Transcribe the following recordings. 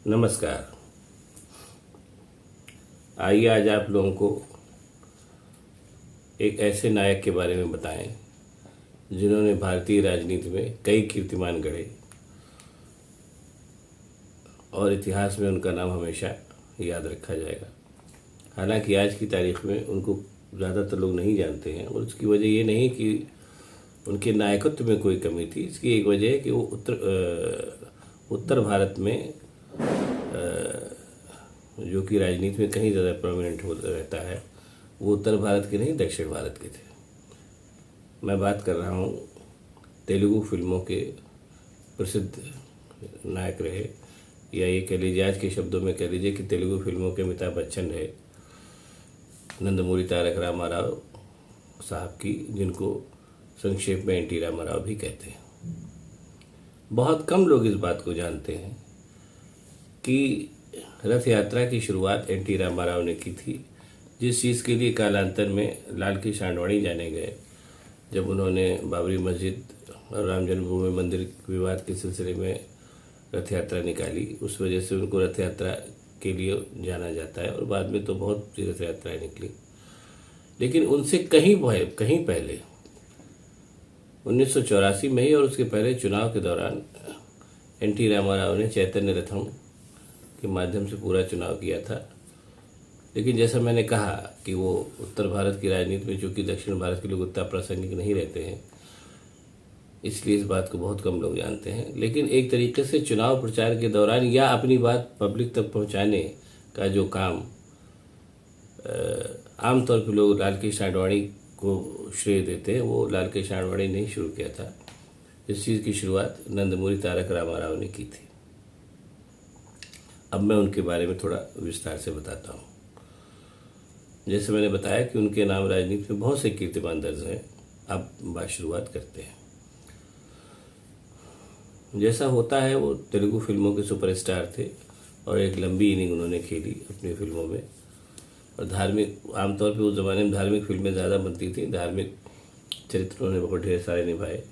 नमस्कार। आइए आज आप लोगों को एक ऐसे नायक के बारे में बताएं जिन्होंने भारतीय राजनीति में कई कीर्तिमान गढ़े और इतिहास में उनका नाम हमेशा याद रखा जाएगा। हालांकि आज की तारीख में उनको ज़्यादातर लोग नहीं जानते हैं और उसकी वजह ये नहीं कि उनके नायकत्व में कोई कमी थी। इसकी एक वजह है कि वो उत्तर भारत में जो कि राजनीति में कहीं ज़्यादा प्रोमिनेंट हो रहता है, वो उत्तर भारत के नहीं दक्षिण भारत के थे। मैं बात कर रहा हूँ तेलुगु फिल्मों के प्रसिद्ध नायक रहे, या ये कह लीजिए आज के शब्दों में कह लीजिए कि तेलुगु फिल्मों के अमिताभ बच्चन रहे, नंदमूरी तारक रामाराव साहब की, जिनको संक्षेप में एन टी रामाराव भी कहते हैं। बहुत कम लोग इस बात को जानते हैं कि रथ यात्रा की शुरुआत एन टी रामाराव ने की थी, जिस चीज़ के लिए कालांतर में लाल की सांडवाणी जाने गए। जब उन्होंने बाबरी मस्जिद और राम जन्मभूमि मंदिर विवाद के सिलसिले में रथ यात्रा निकाली, उस वजह से उनको रथ यात्रा के लिए जाना जाता है और बाद में तो बहुत सी रथ यात्राएँ निकली। लेकिन उनसे कहीं पहले 1984 में ही और उसके पहले चुनाव के दौरान एन टी रामाराव ने चैतन्य रथम के माध्यम से पूरा चुनाव किया था। लेकिन जैसा मैंने कहा कि वो उत्तर भारत की राजनीति में, चूँकि दक्षिण भारत के लोग उतना प्रासंगिक नहीं रहते हैं, इसलिए इस बात को बहुत कम लोग जानते हैं। लेकिन एक तरीके से चुनाव प्रचार के दौरान या अपनी बात पब्लिक तक पहुंचाने का जो काम आमतौर पर लोग लाल की सांडवाणी को श्रेय देते हैं, वो लाल की सांडवाणी नहीं शुरू किया था। इस चीज़ की शुरुआत नंदमूरी तारक रामाराव ने की थी। अब मैं उनके बारे में थोड़ा विस्तार से बताता हूँ। जैसे मैंने बताया कि उनके नाम राजनीति में बहुत से कीर्तिमान दर्ज हैं। अब बात शुरुआत करते हैं। जैसा होता है, वो तेलुगु फिल्मों के सुपरस्टार थे और एक लंबी इनिंग उन्होंने खेली अपनी फिल्मों में। और धार्मिक, आमतौर पे उस ज़माने में धार्मिक फिल्में ज़्यादा बनती थी, धार्मिक चरित्र उन्होंने बहुत ढेर सारे निभाए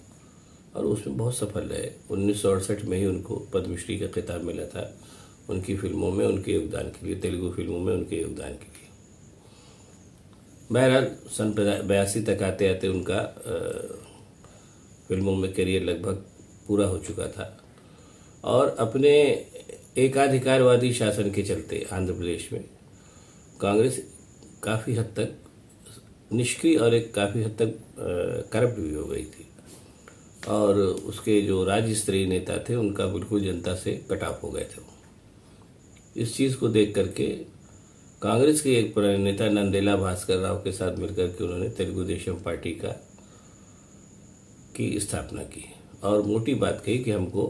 और उसमें बहुत सफल रहे। 1968 में ही उनको पद्मश्री का खिताब मिला था उनकी फिल्मों में उनके योगदान के लिए, तेलुगु फिल्मों में उनके योगदान के लिए। बहरहाल सन 82 तक आते आते उनका फिल्मों में करियर लगभग पूरा हो चुका था और अपने एकाधिकारवादी शासन के चलते आंध्र प्रदेश में कांग्रेस काफ़ी हद तक निष्क्रिय और एक काफ़ी हद तक करप्ट भी हो गई थी और उसके जो राज्य स्तरीय नेता थे उनका बिल्कुल जनता से कट ऑफ हो गए थे। इस चीज़ को देख करके कांग्रेस के एक पुराने नेता नंदेला भास्कर राव के साथ मिलकर के उन्होंने तेलुगु देशम पार्टी की स्थापना की और मोटी बात कही कि हमको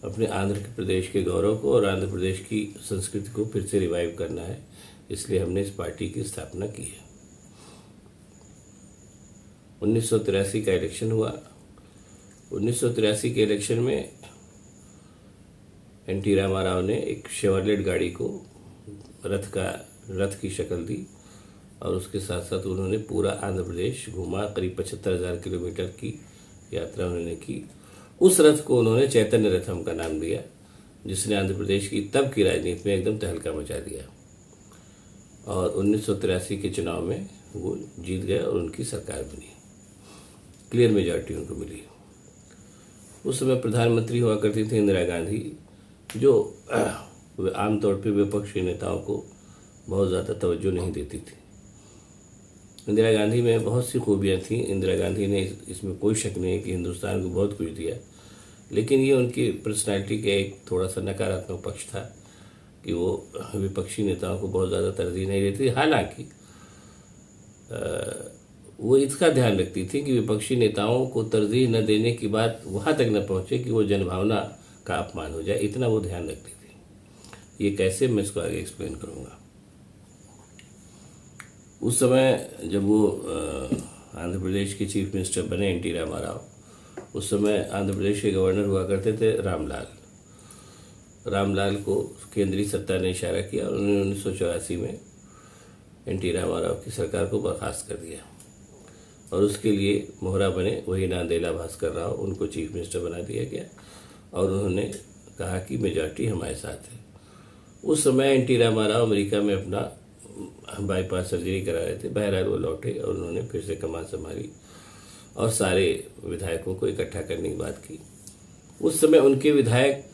अपने आंध्र प्रदेश के गौरव को और आंध्र प्रदेश की संस्कृति को फिर से रिवाइव करना है, इसलिए हमने इस पार्टी की स्थापना की है। 1983 का इलेक्शन हुआ। 1983 के इलेक्शन में एन टी रामाराव ने एक शेवरलेट गाड़ी को रथ की शक्ल दी और उसके साथ साथ उन्होंने पूरा आंध्र प्रदेश घूमा। करीब 75,000 किलोमीटर की यात्रा उन्होंने की। उस रथ को उन्होंने चैतन्य रथम का नाम दिया, जिसने आंध्र प्रदेश की तब की राजनीति में एकदम तहलका मचा दिया और 1983 के चुनाव में वो जीत गए और उनकी सरकार बनी। क्लियर मेजॉरिटी उनको मिली। उस समय प्रधानमंत्री हुआ करती थी इंदिरा गांधी, जो आमतौर पर विपक्षी नेताओं को बहुत ज़्यादा तवज्जो नहीं देती थी। इंदिरा गांधी में बहुत सी खूबियाँ थीं। इंदिरा गांधी ने, इसमें कोई शक नहीं है कि हिंदुस्तान को बहुत कुछ दिया, लेकिन ये उनकी पर्सनालिटी का एक थोड़ा सा नकारात्मक पक्ष था कि वो विपक्षी नेताओं को बहुत ज़्यादा तरजीह नहीं देती। हालांकि वो इसका ध्यान रखती थी कि विपक्षी नेताओं को तरजीह न देने की बात वहाँ तक न पहुँचे कि वो जनभावना का अपमान हो जाए, इतना वो ध्यान रखती थी। ये कैसे, मैं इसको आगे एक्सप्लेन करूँगा। उस समय जब वो आंध्र प्रदेश के चीफ मिनिस्टर बने एन टी रामाराव, उस समय आंध्र प्रदेश के गवर्नर हुआ करते थे रामलाल को केंद्रीय सत्ता ने इशारा किया और उन्होंने 1984 में एन टी रामाराव की सरकार को बर्खास्त कर दिया और उसके लिए मोहरा बने वही नंदेला भास्कर राव, उनको चीफ मिनिस्टर बना दिया गया और उन्होंने कहा कि मेजॉरिटी हमारे साथ है। उस समय एन टी रामाराव अमेरिका में अपना बाईपास सर्जरी करा रहे थे। बहरहाल वो लौटे और उन्होंने फिर से कमान संभाली और सारे विधायकों को इकट्ठा करने की बात की। उस समय उनके विधायक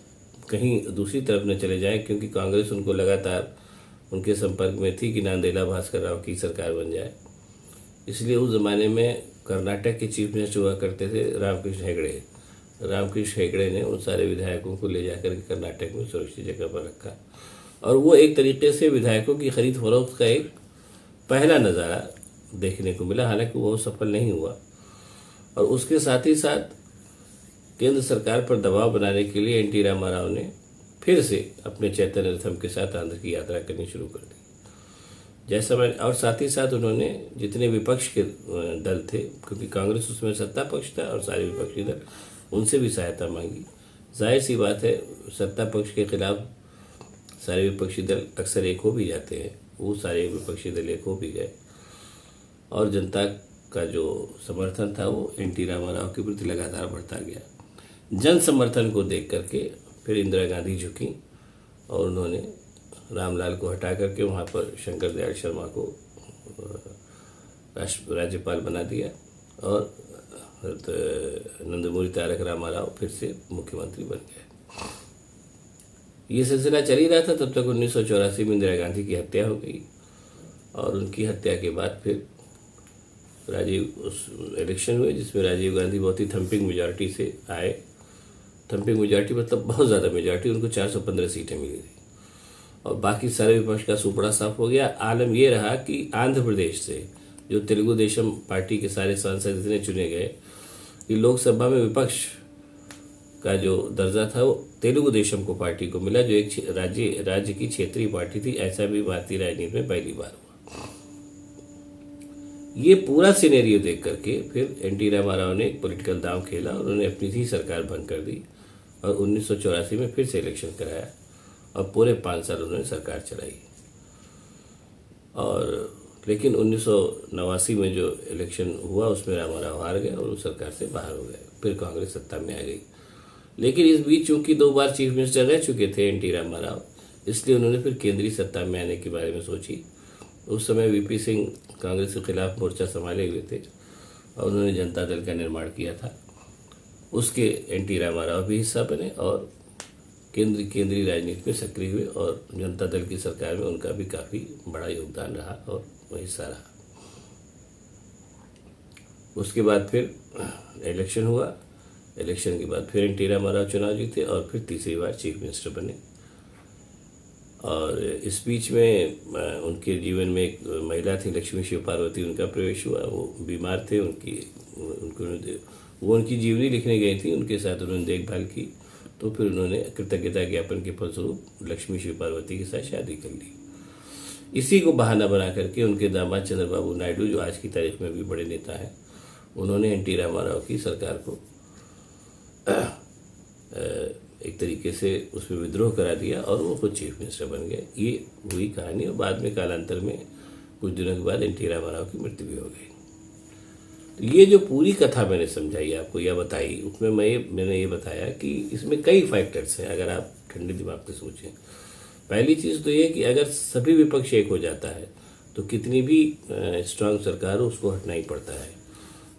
कहीं दूसरी तरफ न चले जाएं, क्योंकि कांग्रेस उनको लगातार उनके संपर्क में थी कि नांदेला भास्कर राव की सरकार बन जाए। इसलिए उस ज़माने में कर्नाटक के चीफ मिनिस्टर हुआ करते थे रामकृष्ण हेगड़े। रामकृष्ण हेगड़े ने उन सारे विधायकों को ले जाकर के कर्नाटक में सुरक्षित जगह पर रखा और वो एक तरीके से विधायकों की खरीद फरोख्त का एक पहला नज़ारा देखने को मिला। हालांकि वो सफल नहीं हुआ और उसके साथ ही साथ केंद्र सरकार पर दबाव बनाने के लिए एन टी रामाराव ने फिर से अपने चैतन्य रथम के साथ आंध्र की यात्रा करनी शुरू कर दी। जैसा मैं और साथ ही साथ उन्होंने जितने विपक्ष के दल थे, क्योंकि कांग्रेस उसमें सत्ता पक्ष था और सारे विपक्षी दल, उनसे भी सहायता मांगी। जाहिर सी बात है, सत्ता पक्ष के खिलाफ सारे विपक्षी दल अक्सर एक हो भी जाते हैं। वो सारे विपक्षी दल एक हो भी गए और जनता का जो समर्थन था वो एन टी रामाराव के प्रति लगातार बढ़ता गया। जन समर्थन को देख करके फिर इंदिरा गांधी झुकी और उन्होंने रामलाल को हटा करके वहाँ पर शंकर दयाल शर्मा को राज्यपाल बना दिया और नंदमूरी तारक रामाराव फिर से मुख्यमंत्री बन गए। ये सिलसिला चल ही रहा था तब तक 1984 में इंदिरा गांधी की हत्या हो गई और उनकी हत्या के बाद फिर इलेक्शन हुए जिसमें राजीव गांधी बहुत ही थम्पिंग मेजॉरिटी से आए। थम्पिंग मेजॉरिटी मतलब बहुत ज़्यादा मेजॉरिटी, उनको 415 सीटें मिली थी और बाकी सारे विपक्ष का सुपड़ा साफ हो गया। आलम यह रहा कि आंध्र प्रदेश से जो तेलुगु देशम पार्टी के सारे सांसद इतने चुने गए कि लोकसभा में विपक्ष का जो दर्जा था वो तेलुगु देशम को पार्टी को मिला, जो एक राज्य की क्षेत्रीय पार्टी थी। ऐसा भी भारतीय राजनीति में पहली बार हुआ। ये पूरा सिनेरियो देख करके फिर एन टी रामाराव ने एक पॉलिटिकल दांव खेला और उन्होंने अपनी ही सरकार भंग कर दी और 1984 में फिर से इलेक्शन कराया और पूरे 5 साल उन्होंने सरकार चलाई। और लेकिन 1989 में जो इलेक्शन हुआ उसमें रामाराव हार गए और उस सरकार से बाहर हो गए। फिर कांग्रेस सत्ता में आ गई। लेकिन इस बीच चूंकि 2 बार चीफ मिनिस्टर रह चुके थे एन टी रामाराव, इसलिए उन्होंने फिर केंद्रीय सत्ता में आने के बारे में सोची। उस समय वीपी सिंह कांग्रेस के खिलाफ मोर्चा संभाले हुए थे और उन्होंने जनता दल का निर्माण किया था। उसके एन टी रामाराव भी हिस्सा बने और केंद्रीय राजनीति में सक्रिय हुए और जनता दल की सरकार में उनका भी काफ़ी बड़ा योगदान रहा और वो हिस्सा रहा। उसके बाद फिर इलेक्शन हुआ। इलेक्शन के बाद फिर एन टी रामाराव चुनाव जीते और फिर तीसरी बार चीफ मिनिस्टर बने। और इस बीच में उनके जीवन में एक महिला थी लक्ष्मी शिव पार्वती, उनका प्रवेश हुआ। वो बीमार थे, वो उनकी जीवनी लिखने गई थी, उनके साथ उन्होंने देखभाल की। तो फिर उन्होंने कृतज्ञता ज्ञापन के फलस्वरूप लक्ष्मी शिव पार्वती के साथ शादी कर ली। इसी को बहाना बना करके उनके दामाद चंद्रबाबू नायडू, जो आज की तारीख में भी बड़े नेता हैं, उन्होंने एन टी रामाराव की सरकार को एक तरीके से उसमें विद्रोह करा दिया और वो खुद चीफ मिनिस्टर बन गए। ये हुई कहानी और बाद में कालांतर में कुछ दिनों के बाद एन टी रामाराव की मृत्यु भी हो गई। तो ये जो पूरी कथा मैंने समझाई आपको या बताई, उसमें मैंने ये बताया कि इसमें कई फैक्टर्स हैं अगर आप ठंडे दिमाग से सोचें। पहली चीज़ तो ये कि अगर सभी विपक्ष एक हो जाता है तो कितनी भी स्ट्रांग सरकार हो उसको हटना ही पड़ता है।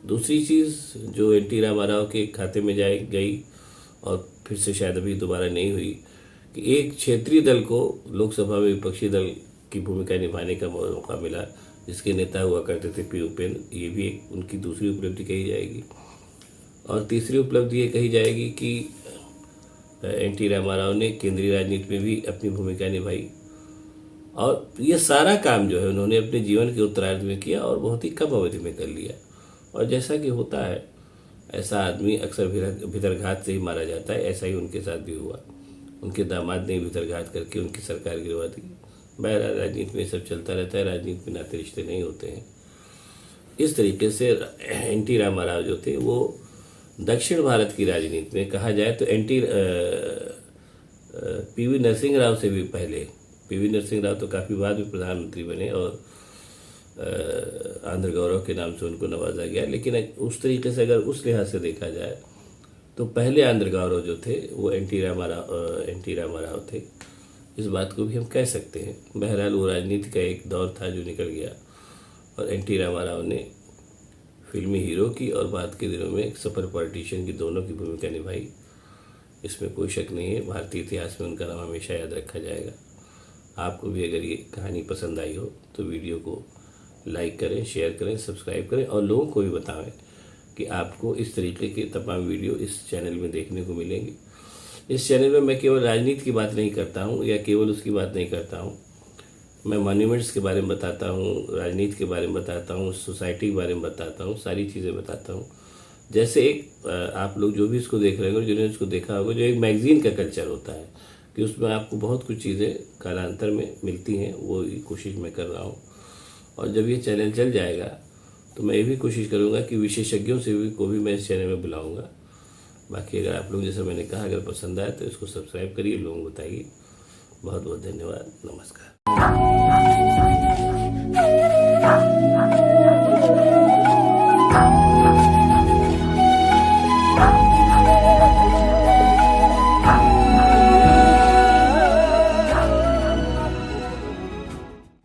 दूसरी चीज़ जो एन टी रामाराव के खाते में गई और फिर से शायद अभी दोबारा नहीं हुई कि एक क्षेत्रीय दल को लोकसभा में विपक्षी दल की भूमिका निभाने का मौका मिला, जिसके नेता हुआ करते थे पी उपेंद्र। ये भी एक उनकी दूसरी उपलब्धि कही जाएगी। और तीसरी उपलब्धि ये कही जाएगी कि एन टी रामाराव ने केंद्रीय राजनीति में भी अपनी भूमिका निभाई और ये सारा काम जो है उन्होंने अपने जीवन के उत्तरार्ध में किया और बहुत ही कम अवधि में कर लिया। और जैसा कि होता है, ऐसा आदमी अक्सर भीतरघात से ही मारा जाता है। ऐसा ही उनके साथ भी हुआ। उनके दामाद ने भीतरघात करके उनकी सरकार गिरवा दी। बहरहाल राजनीति में सब चलता रहता है, राजनीति में नाते रिश्ते नहीं होते हैं। इस तरीके से एन टी रामाराव जो थे वो दक्षिण भारत की राजनीति में कहा जाए तो पी वी नरसिंह राव से भी पहले, पी वी नरसिंह राव तो काफ़ी बाद में प्रधानमंत्री बने और आंध्र गौरव के नाम से उनको नवाजा गया। लेकिन उस तरीके से अगर उस लिहाज से देखा जाए तो पहले आंध्र गौरव जो थे वो एन टी रामाराव थे। इस बात को भी हम कह सकते हैं। बहरहाल वो राजनीति का एक दौर था जो निकल गया और एनटी रामाराव ने फिल्मी हीरो की और बाद के दिनों में एक सफल पॉलिटिशियन की दोनों की भूमिका निभाई। इसमें कोई शक नहीं है, भारतीय इतिहास में उनका नाम हमेशा याद रखा जाएगा। आपको भी अगर ये कहानी पसंद आई हो तो वीडियो को लाइक करें, शेयर करें, सब्सक्राइब करें और लोगों को भी बताएं कि आपको इस तरीके के तमाम वीडियो इस चैनल में देखने को मिलेंगे। इस चैनल में मैं केवल राजनीति की बात नहीं करता हूँ या केवल उसकी बात नहीं करता हूँ, मैं मॉन्यूमेंट्स के बारे में बताता हूँ, राजनीति के बारे में बताता हूँ, सोसाइटी के बारे में बताता हूँ, सारी चीज़ें बताता हूँ। जैसे एक आप लोग जो भी इसको देख रहे होंगे, जिन्होंने इसको देखा होगा, जो एक मैगजीन का कल्चर होता है कि उसमें आपको बहुत कुछ चीज़ें कालांतर में मिलती हैं, वो कोशिश मैं कर रहा हूँ। और जब ये चैनल चल जाएगा तो मैं ये भी कोशिश करूँगा कि विशेषज्ञों से भी को भी मैं इस चैनल में बुलाऊँगा। बाकी अगर आप लोग, जैसे मैंने कहा, अगर पसंद आए तो इसको सब्सक्राइब करिए, लोगों को बताइए। बहुत बहुत धन्यवाद, नमस्कार।